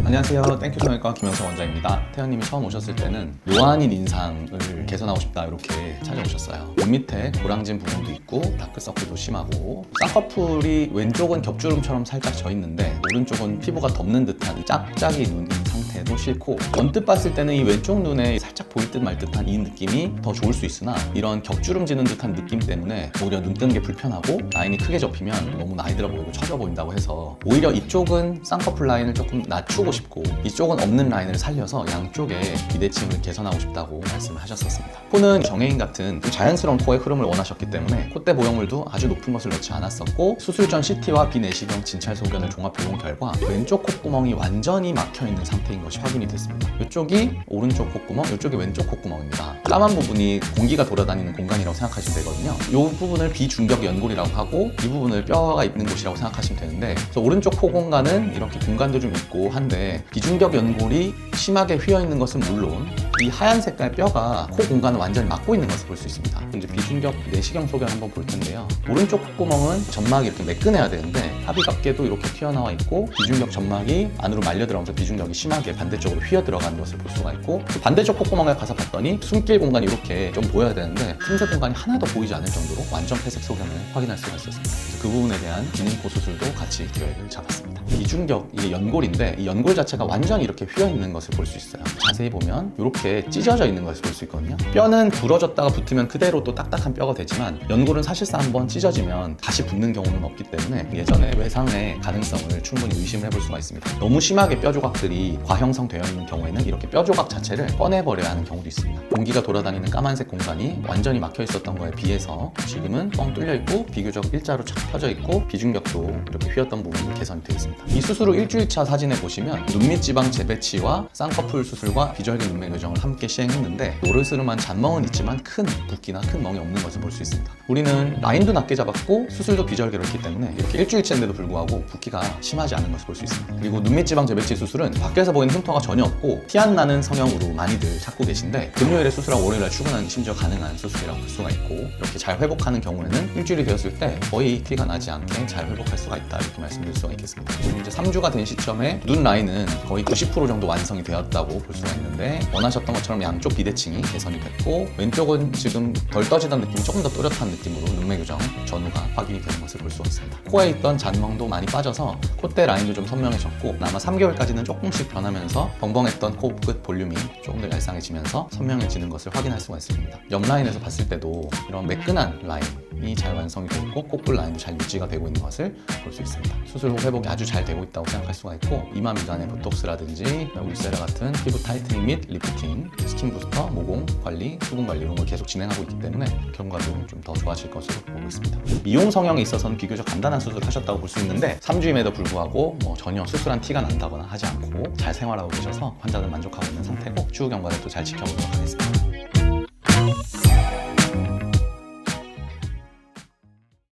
안녕하세요. 땡큐 성형외과 김영석 원장입니다. 태연님이 처음 오셨을 때는 노안인 인상을 개선하고 싶다 이렇게 찾아오셨어요. 눈 밑에 고랑진 부분도 있고 다크서클도 심하고 쌍꺼풀이 왼쪽은 겹주름처럼 살짝 져 있는데 오른쪽은 피부가 덮는 듯한 짝짝이 눈인 상태도 싫고 언뜻 봤을 때는 이 왼쪽 눈에 살짝 보일 듯 말 듯한 이 느낌이 더 좋을 수 있으나 이런 겹주름 지는 듯한 느낌 때문에 오히려 눈 뜨는 게 불편하고 라인이 크게 접히면 너무 나이 들어 보이고 처져 보인다고 해서 오히려 이쪽은 쌍꺼풀 라인을 조금 낮추고 싶고 이쪽은 없는 라인을 살려서 양쪽의 비대칭을 개선하고 싶다고 말씀을 하셨었습니다. 코는 정해인 같은 좀 자연스러운 코의 흐름을 원하셨기 때문에 콧대 보형물도 아주 높은 것을 넣지 않았었고 수술 전 CT와 비내시경 진찰 소견을 종합해본 결과 왼쪽 콧구멍이 완전히 막혀있는 상태인 것이 확인이 됐습니다. 이쪽이 오른쪽 콧구멍, 이쪽이 왼쪽 콧구멍입니다. 까만 부분이 공기가 돌아다니는 공간이라고 생각하시면 되거든요. 이 부분을 비중격 연골이라고 하고 이 부분을 뼈가 있는 곳이라고 생각하시면 되는데 그래서 오른쪽 코 공간은 이렇게 공간도 좀 있고 한데 비중격 연골이 심하게 휘어있는 것은 물론 이 하얀 색깔 뼈가 코 공간을 완전히 막고 있는 것을 볼 수 있습니다. 이제 비중격 내시경 소견 한번 볼 텐데요. 오른쪽 콧구멍은 점막이 이렇게 매끈해야 되는데 합의각계도 이렇게 튀어나와 있고 비중격 점막이 안으로 말려 들어가면서 비중격이 심하게 반대쪽으로 휘어 들어가는 것을 볼 수가 있고 반대쪽 콧구멍에 가서 봤더니 숨길 공간이 이렇게 좀 보여야 되는데 틈새 공간이 하나도 보이지 않을 정도로 완전 폐색 소견을 확인할 수가 있었습니다. 그래서 그 부분에 대한 기능코 수술도 같이 계획을 잡았습니다. 비중격, 이게 연골인데 이 연골 자체가 완전히 이렇게 휘어 있는 것을 볼 수 있어요. 자세히 보면 이렇게 찢어져 있는 것을 볼 수 있거든요. 뼈는 부러졌다가 붙으면 그대로 또 딱딱한 뼈가 되지만 연골은 사실상 한번 찢어지면 다시 붙는 경우는 없기 때문에 예전에 외상의 가능성을 충분히 의심을 해볼 수가 있습니다. 너무 심하게 뼈 조각들이 과형성되어 있는 경우에는 이렇게 뼈 조각 자체를 꺼내버려야 하는 경우도 있습니다. 공기가 돌아다니는 까만색 공간이 완전히 막혀 있었던 거에 비해서 지금은 뻥 뚫려 있고 비교적 일자로 착 펴져 있고 비중격도 이렇게 휘었던 부분이 개선이 되어 있습니다. 이 수술 후 일주일차 사진에 보시면 눈밑 지방 재배치와 쌍꺼풀 수술과 비절개 눈매 교정을 함께 시행했는데 노르스름한 잔멍은 있지만 큰 붓기나 큰 멍이 없는 것을 볼 수 있습니다. 우리는 라인도 낮게 잡았고 수술도 비절개로 했기 때문에 이렇게 일주일째인데도 불구하고 붓기가 심하지 않은 것을 볼 수 있습니다. 그리고 눈밑 지방 재배치 수술은 밖에서 보이는 흉터가 전혀 없고 티 안 나는 성형으로 많이들 찾고 계신데 금요일에 수술하고 월요일에 출근하는 심지어 가능한 수술이라고 볼 수가 있고 이렇게 잘 회복하는 경우에는 일주일이 되었을 때 거의 티가 나지 않게 잘 회복할 수가 있다 이렇게 말씀드릴 수가 있겠습니다. 지금 이제 3주가 된 시점에 눈 라인은 거의 90% 정도 완성이 되었다고 볼 수가 있는데 원하셨던 것처럼 양쪽 비대칭이 개선이 됐고 왼쪽은 지금 덜 떠지던 느낌이 조금 더 또렷한 느낌으로 눈매 교정 전후가 확인이 되는 것을 볼 수가 있습니다. 코에 있던 잔멍도 많이 빠져서 콧대 라인도 좀 선명해졌고 아마 3개월까지는 조금씩 변하면서 벙벙했던 코끝 볼륨이 조금 더 얄쌍해지면서 선명해지는 것을 확인할 수가 있습니다. 옆 라인에서 봤을 때도 이런 매끈한 라인이 잘 완성이 되어 있고 코끝 라인도 잘 유지가 되고 있는 것을 볼 수 있습니다. 수술 후 회복이 아주 잘 되고 있다고 생각할 수가 있고 이마 미간의 보톡스라든지 울세라 같은 피부 타이트닝 및 리프팅, 스킨 부스터, 모공 관리, 수분 관리 이런 걸 계속 진행하고 있기 때문에 결과도 좀 더 좋아질 것으로 보고 있습니다. 미용 성형에 있어서는 비교적 간단한 수술을 하셨다고 볼 수 있는데 3주임에도 불구하고 전혀 수술한 티가 난다거나 하지 않고 잘 생활하고 계셔서 환자들 만족하고 있는 상태고 추후 경과를 또 잘 지켜보도록 하겠습니다.